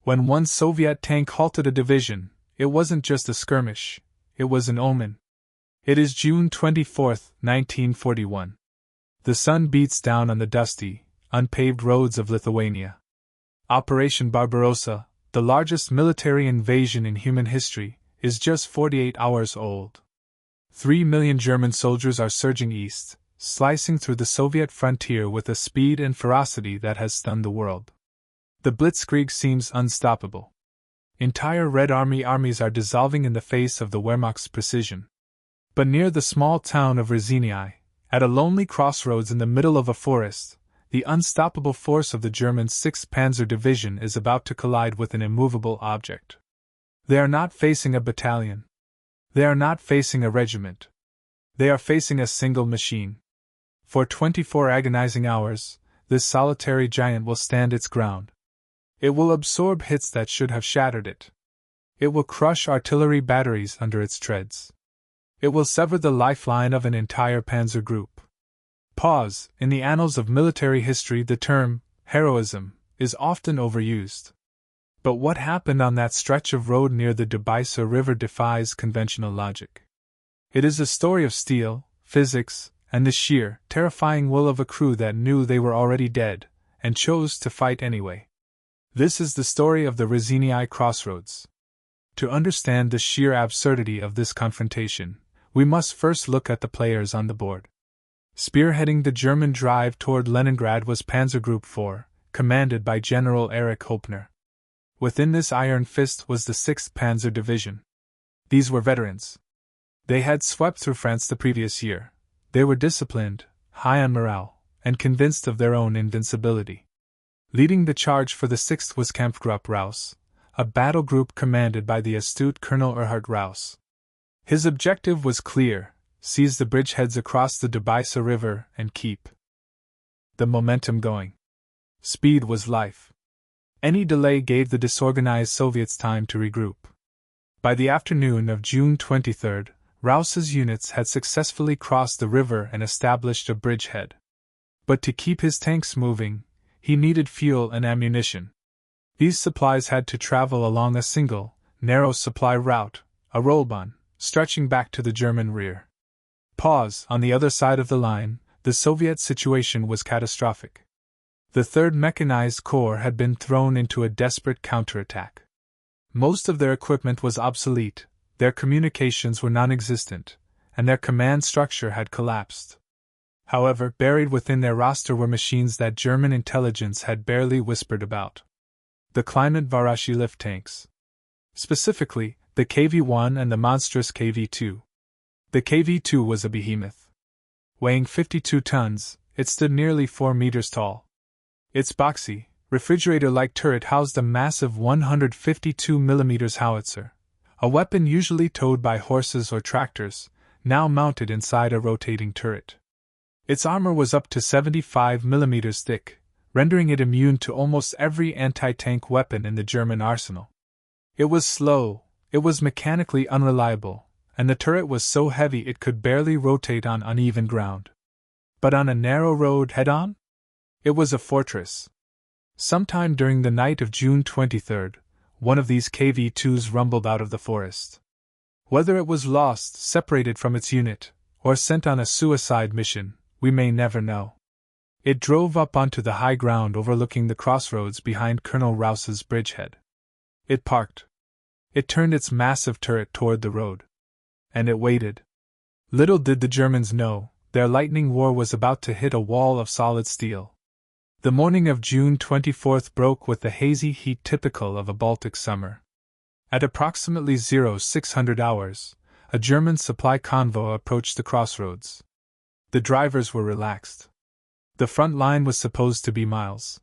When one Soviet tank halted a division, it wasn't just a skirmish, it was an omen. It is June 24, 1941. The sun beats down on the dusty, unpaved roads of Lithuania. Operation Barbarossa, the largest military invasion in human history, is just 48 hours old. 3 million German soldiers are surging east, slicing through the Soviet frontier with a speed and ferocity that has stunned the world. The blitzkrieg seems unstoppable. Entire Red Army armies are dissolving in the face of the Wehrmacht's precision. But near the small town of WWII, at a lonely crossroads in the middle of a forest, the unstoppable force of the German 6th Panzer Division is about to collide with an immovable object. They are not facing a battalion. They are not facing a regiment. They are facing a single machine. For 24 agonizing hours, this solitary giant will stand its ground. It will absorb hits that should have shattered it. It will crush artillery batteries under its treads. It will sever the lifeline of an entire panzer group. Pause. In the annals of military history, the term heroism is often overused. But what happened on that stretch of road near the WWII River defies conventional logic. It is a story of steel, physics, and the sheer, terrifying will of a crew that knew they were already dead, and chose to fight anyway. This is the story of the WWII crossroads. To understand the sheer absurdity of this confrontation, we must first look at the players on the board. Spearheading the German drive toward Leningrad was Panzer Group 4, commanded by General Erich Hopner. Within this iron fist was the 6th Panzer Division. These were veterans. They had swept through France the previous year. They were disciplined, high on morale, and convinced of their own invincibility. Leading the charge for the 6th was Kampfgruppe Raus, a battle group commanded by the astute Colonel Erhard Raus. His objective was clear: seize the bridgeheads across the WWII River and keep the momentum going. Speed was life. Any delay gave the disorganized Soviets time to regroup. By the afternoon of June 23, Raus's units had successfully crossed the river and established a bridgehead. But to keep his tanks moving, he needed fuel and ammunition. These supplies had to travel along a single, narrow supply route, a rollbahn, stretching back to the German rear. Pause. On the other side of the line, the Soviet situation was catastrophic. The 3rd Mechanized Corps had been thrown into a desperate counterattack. Most of their equipment was obsolete, their communications were non-existent, and their command structure had collapsed. However, buried within their roster were machines that German intelligence had barely whispered about. The Kleinert-Varashi lift tanks. Specifically, the KV-1 and the monstrous KV-2. The KV-2 was a behemoth. Weighing 52 tons, it stood nearly 4 meters tall. Its boxy, refrigerator-like turret housed a massive 152 mm howitzer, a weapon usually towed by horses or tractors, now mounted inside a rotating turret. Its armor was up to 75 mm thick, rendering it immune to almost every anti-tank weapon in the German arsenal. It was slow, it was mechanically unreliable, and the turret was so heavy it could barely rotate on uneven ground. But on a narrow road head-on? It was a fortress. Sometime during the night of June 23, one of these KV-2s rumbled out of the forest. Whether it was lost, separated from its unit, or sent on a suicide mission, we may never know. It drove up onto the high ground overlooking the crossroads behind Colonel Raus's bridgehead. It parked. It turned its massive turret toward the road. And it waited. Little did the Germans know, their lightning war was about to hit a wall of solid steel. The morning of June 24 broke with the hazy heat typical of a Baltic summer. At approximately 0600 hours, a German supply convoy approached the crossroads. The drivers were relaxed. The front line was supposed to be miles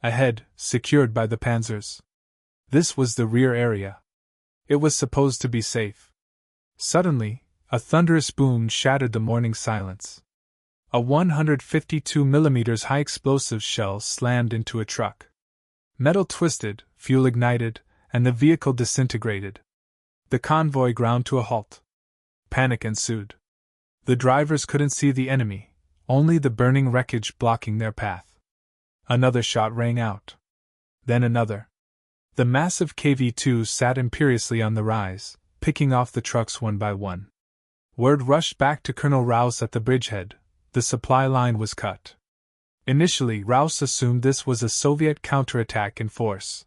ahead, secured by the panzers. This was the rear area. It was supposed to be safe. Suddenly, a thunderous boom shattered the morning silence. A 152 mm high explosive shell slammed into a truck. Metal twisted, fuel ignited, and the vehicle disintegrated. The convoy ground to a halt. Panic ensued. The drivers couldn't see the enemy, only the burning wreckage blocking their path. Another shot rang out. Then another. The massive KV-2 sat imperiously on the rise, picking off the trucks one by one. Word rushed back to Colonel Rouse at the bridgehead: the supply line was cut. Initially, Rouse assumed this was a Soviet counterattack in force.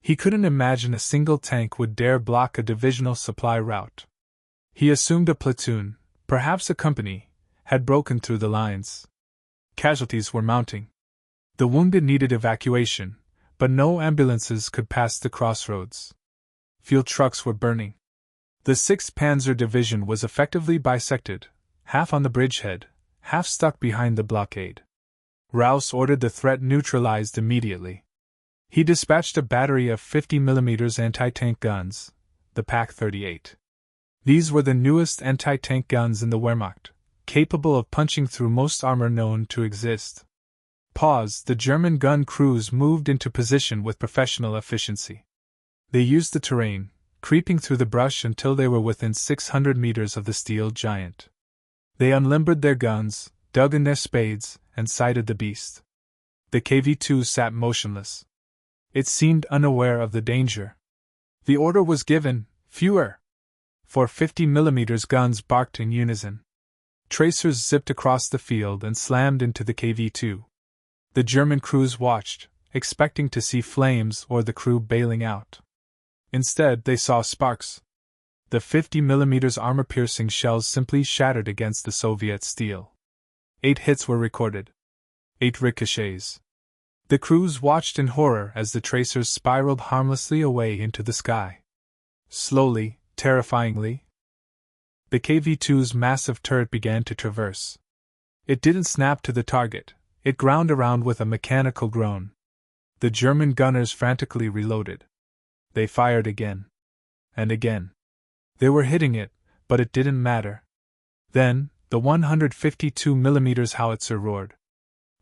He couldn't imagine a single tank would dare block a divisional supply route. He assumed a platoon, perhaps a company, had broken through the lines. Casualties were mounting. The wounded needed evacuation, but no ambulances could pass the crossroads. Fuel trucks were burning. The 6th Panzer Division was effectively bisected, half on the bridgehead, half stuck behind the blockade. Rouse ordered the threat neutralized immediately. He dispatched a battery of 50mm anti-tank guns, the PaK-38. These were the newest anti-tank guns in the Wehrmacht, capable of punching through most armor known to exist. The German gun crews moved into position with professional efficiency. They used the terrain, creeping through the brush until they were within 600 meters of the steel giant. They unlimbered their guns, dug in their spades, and sighted the beast. The KV-2 sat motionless. It seemed unaware of the danger. The order was given: fewer! 450mm guns barked in unison. Tracers zipped across the field and slammed into the KV-2. The German crews watched, expecting to see flames or the crew bailing out. Instead, they saw sparks. The 50mm armor-piercing shells simply shattered against the Soviet steel. 8 hits were recorded. 8 ricochets. The crews watched in horror as the tracers spiraled harmlessly away into the sky. Slowly, terrifyingly, the KV-2's massive turret began to traverse. It didn't snap to the target. It ground around with a mechanical groan. The German gunners frantically reloaded. They fired again. And again. They were hitting it, but it didn't matter. Then, the 152mm howitzer roared.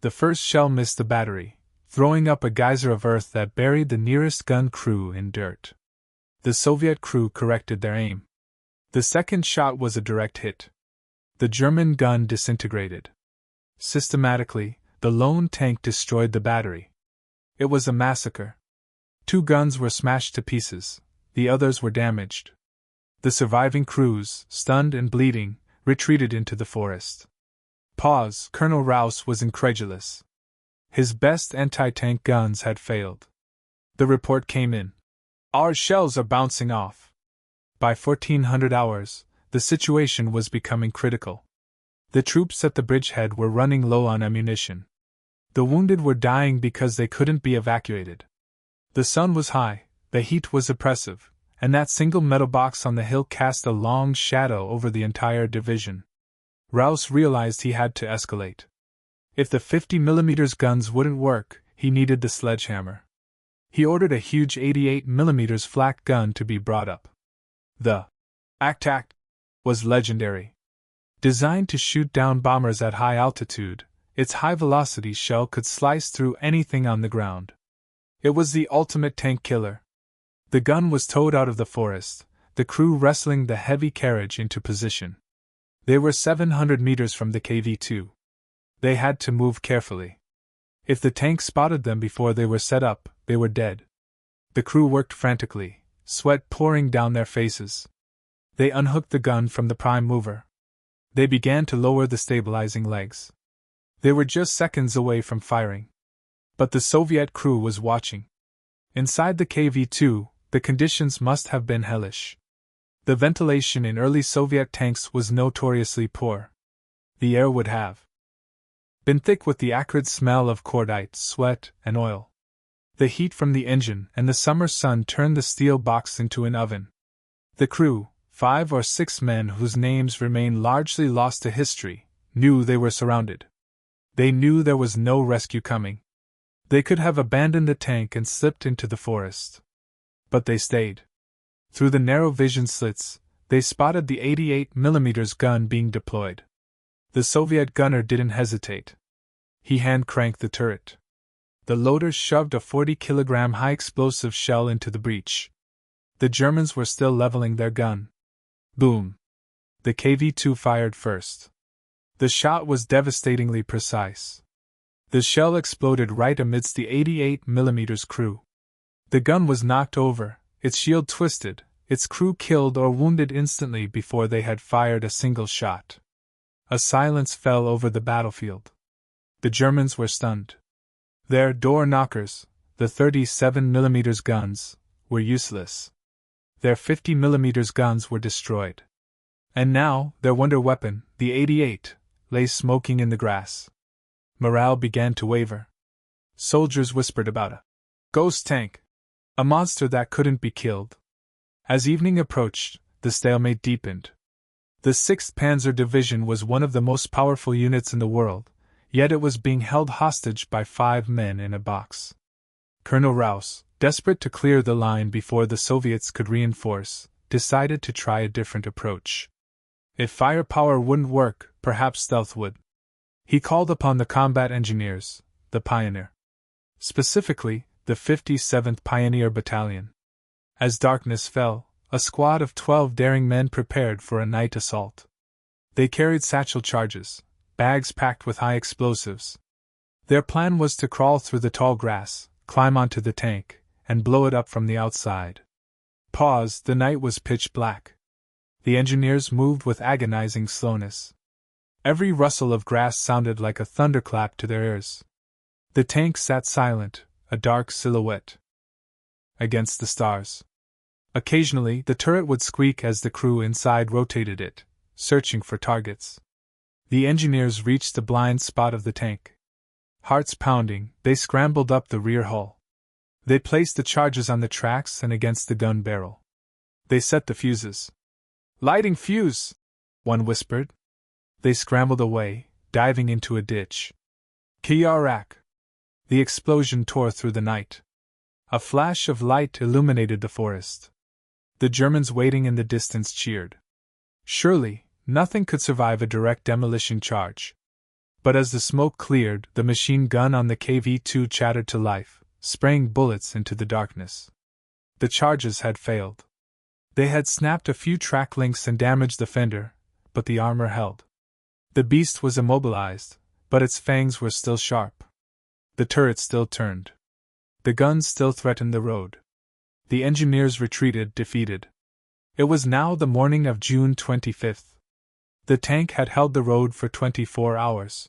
The first shell missed the battery, throwing up a geyser of earth that buried the nearest gun crew in dirt. The Soviet crew corrected their aim. The second shot was a direct hit. The German gun disintegrated. Systematically, the lone tank destroyed the battery. It was a massacre. 2 guns were smashed to pieces, the others were damaged. The surviving crews, stunned and bleeding, retreated into the forest. Colonel Rouse was incredulous. His best anti-tank guns had failed. The report came in. Our shells are bouncing off. By 1400 hours, the situation was becoming critical. The troops at the bridgehead were running low on ammunition. The wounded were dying because they couldn't be evacuated. The sun was high, the heat was oppressive, and that single metal box on the hill cast a long shadow over the entire division. Rouse realized he had to escalate. If the 50mm guns wouldn't work, he needed the sledgehammer. He ordered a huge 88mm flak gun to be brought up. The Act was legendary. Designed to shoot down bombers at high altitude, its high-velocity shell could slice through anything on the ground. It was the ultimate tank killer. The gun was towed out of the forest, the crew wrestling the heavy carriage into position. They were 700 meters from the KV-2. They had to move carefully. If the tank spotted them before they were set up, they were dead. The crew worked frantically, sweat pouring down their faces. They unhooked the gun from the prime mover. They began to lower the stabilizing legs. They were just seconds away from firing. But the Soviet crew was watching. Inside the KV-2, the conditions must have been hellish. The ventilation in early Soviet tanks was notoriously poor. The air would have been thick with the acrid smell of cordite, sweat, and oil. The heat from the engine and the summer sun turned the steel box into an oven. The crew, 5 or 6 men whose names remain largely lost to history, knew they were surrounded. They knew there was no rescue coming. They could have abandoned the tank and slipped into the forest. But they stayed. Through the narrow vision slits, they spotted the 88mm gun being deployed. The Soviet gunner didn't hesitate. He hand-cranked the turret. The loaders shoved a 40-kilogram high-explosive shell into the breech. The Germans were still leveling their gun. Boom! The KV-2 fired first. The shot was devastatingly precise. The shell exploded right amidst the 88mm crew. The gun was knocked over, its shield twisted, its crew killed or wounded instantly before they had fired a single shot. A silence fell over the battlefield. The Germans were stunned. Their door knockers, the 37mm guns, were useless. Their 50mm guns were destroyed. And now, their wonder weapon, the 88, lay smoking in the grass. Morale began to waver. Soldiers whispered about a ghost tank, a monster that couldn't be killed. As evening approached, the stalemate deepened. The 6th Panzer Division was one of the most powerful units in the world, yet it was being held hostage by 5 men in a box. Colonel Rouse, desperate to clear the line before the Soviets could reinforce, decided to try a different approach. If firepower wouldn't work, perhaps stealth would. He called upon the combat engineers, the Pioneer. Specifically, the 57th Pioneer Battalion. As darkness fell, a squad of 12 daring men prepared for a night assault. They carried satchel charges, bags packed with high explosives. Their plan was to crawl through the tall grass, climb onto the tank, and blow it up from the outside. The night was pitch black. The engineers moved with agonizing slowness. Every rustle of grass sounded like a thunderclap to their ears. The tank sat silent, a dark silhouette against the stars. Occasionally, the turret would squeak as the crew inside rotated it, searching for targets. The engineers reached the blind spot of the tank. Hearts pounding, they scrambled up the rear hull. They placed the charges on the tracks and against the gun barrel. They set the fuses. "Lighting fuse!" one whispered. They scrambled away, diving into a ditch. Kiyarak! The explosion tore through the night. A flash of light illuminated the forest. The Germans waiting in the distance cheered. Surely, nothing could survive a direct demolition charge. But as the smoke cleared, the machine gun on the KV-2 chattered to life, spraying bullets into the darkness. The charges had failed. They had snapped a few track links and damaged the fender, but the armor held. The beast was immobilized, but its fangs were still sharp. The turret still turned. The guns still threatened the road. The engineers retreated, defeated. It was now the morning of June 25th. The tank had held the road for 24 hours.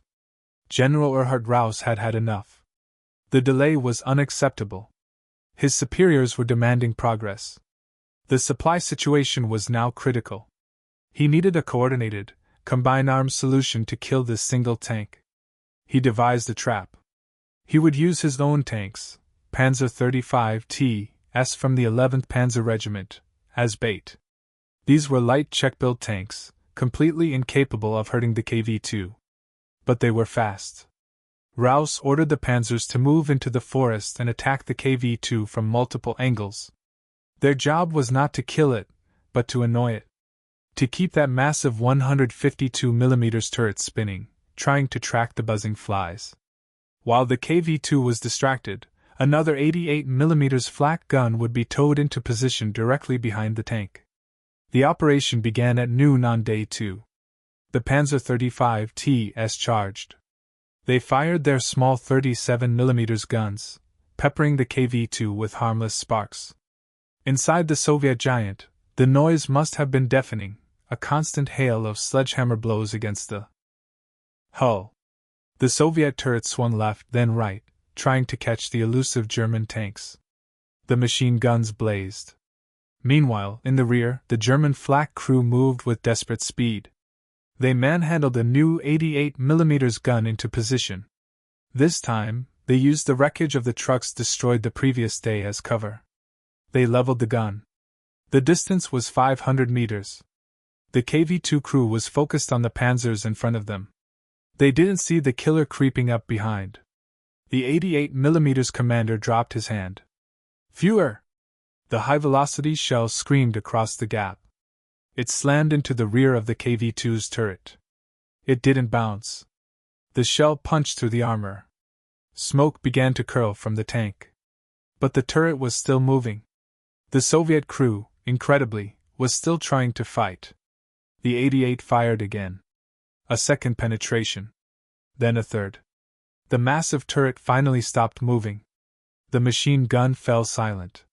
General Erhard Rouse had had enough. The delay was unacceptable. His superiors were demanding progress. The supply situation was now critical. He needed a coordinated, combined arms solution to kill this single tank. He devised a trap. He would use his own tanks, Panzer 35T-S from the 11th Panzer Regiment, as bait. These were light check-built tanks, completely incapable of hurting the KV-2. But they were fast. Rouse ordered the panzers to move into the forest and attack the KV-2 from multiple angles. Their job was not to kill it, but to annoy it. To keep that massive 152mm turret spinning, trying to track the buzzing flies. While the KV-2 was distracted, another 88mm flak gun would be towed into position directly behind the tank. The operation began at noon on day 2. The Panzer 35T-S charged. They fired their small 37mm guns, peppering the KV-2 with harmless sparks. Inside the Soviet giant, the noise must have been deafening, a constant hail of sledgehammer blows against the hull. The Soviet turret swung left, then right, trying to catch the elusive German tanks. The machine guns blazed. Meanwhile, in the rear, the German flak crew moved with desperate speed. They manhandled a new 88mm gun into position. This time, they used the wreckage of the trucks destroyed the previous day as cover. They leveled the gun. The distance was 500 meters. The KV-2 crew was focused on the panzers in front of them. They didn't see the killer creeping up behind. The 88mm commander dropped his hand. "Führer!" The high-velocity shell screamed across the gap. It slammed into the rear of the KV-2's turret. It didn't bounce. The shell punched through the armor. Smoke began to curl from the tank. But the turret was still moving. The Soviet crew, incredibly, was still trying to fight. The 88 fired again. A second penetration. Then a third. The massive turret finally stopped moving. The machine gun fell silent.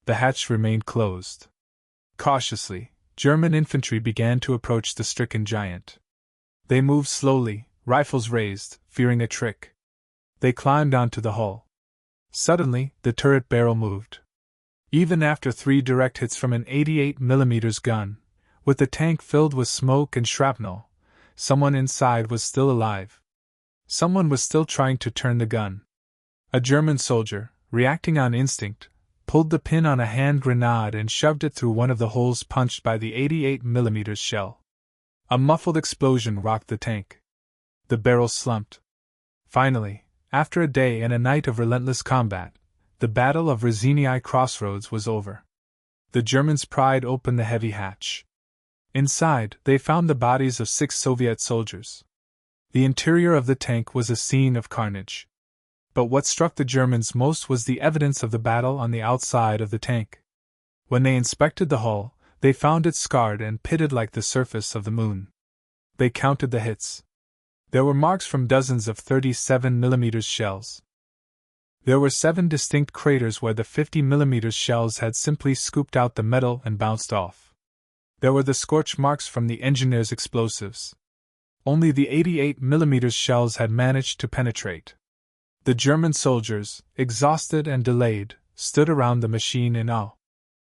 The hatch remained closed. Cautiously, German infantry began to approach the stricken giant. They moved slowly, rifles raised, fearing a trick. They climbed onto the hull. Suddenly, the turret barrel moved. Even after 3 direct hits from an 88mm gun, with the tank filled with smoke and shrapnel, someone inside was still alive. Someone was still trying to turn the gun. A German soldier, reacting on instinct, pulled the pin on a hand grenade and shoved it through one of the holes punched by the 88mm shell. A muffled explosion rocked the tank. The barrel slumped. Finally, after a day and a night of relentless combat, the Battle of WWII Crossroads was over. The Germans pried open the heavy hatch. Inside, they found the bodies of 6 Soviet soldiers. The interior of the tank was a scene of carnage. But what struck the Germans most was the evidence of the battle on the outside of the tank. When they inspected the hull, they found it scarred and pitted like the surface of the moon. They counted the hits. There were marks from dozens of 37mm shells. There were 7 distinct craters where the 50mm shells had simply scooped out the metal and bounced off. There were the scorch marks from the engineer's explosives. Only the 88mm shells had managed to penetrate. The German soldiers, exhausted and delayed, stood around the machine in awe.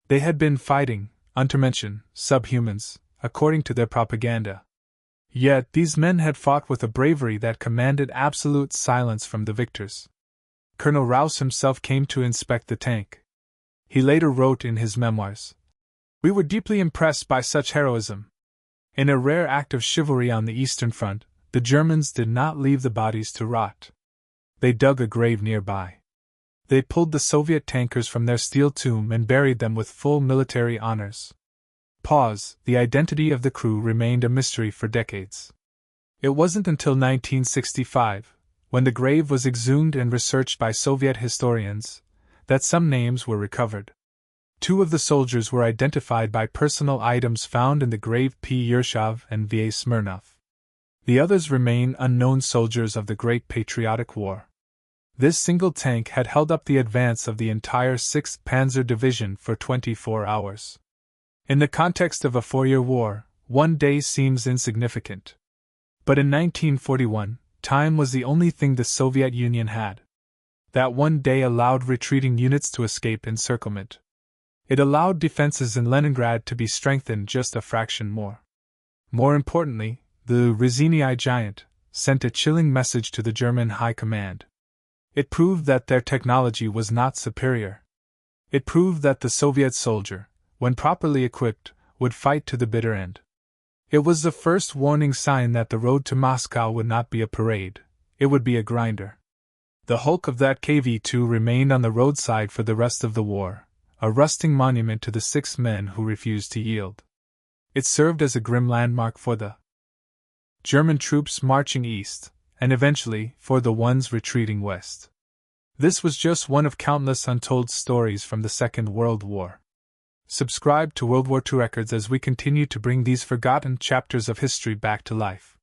They had been fighting, Untermenschen, subhumans, according to their propaganda. Yet these men had fought with a bravery that commanded absolute silence from the victors. Colonel Rouse himself came to inspect the tank. He later wrote in his memoirs, "We were deeply impressed by such heroism. In a rare act of chivalry on the Eastern Front, the Germans did not leave the bodies to rot. They dug a grave nearby. They pulled the Soviet tankers from their steel tomb and buried them with full military honors." The identity of the crew remained a mystery for decades. It wasn't until 1965, when the grave was exhumed and researched by Soviet historians, that some names were recovered. 2 of the soldiers were identified by personal items found in the grave: P. Yershov and V. A. Smirnov. The others remain unknown soldiers of the Great Patriotic War. This single tank had held up the advance of the entire 6th Panzer Division for 24 hours. In the context of a 4-year war, 1 day seems insignificant. But in 1941, time was the only thing the Soviet Union had. That 1 day allowed retreating units to escape encirclement. It allowed defenses in Leningrad to be strengthened just a fraction more. More importantly, the WWII giant sent a chilling message to the German High Command. It proved that their technology was not superior. It proved that the Soviet soldier, when properly equipped, would fight to the bitter end. It was the first warning sign that the road to Moscow would not be a parade, it would be a grinder. The hulk of that KV-2 remained on the roadside for the rest of the war, a rusting monument to the 6 men who refused to yield. It served as a grim landmark for the German troops marching east, and eventually for the ones retreating west. This was just one of countless untold stories from the Second World War. Subscribe to World War II Records as we continue to bring these forgotten chapters of history back to life.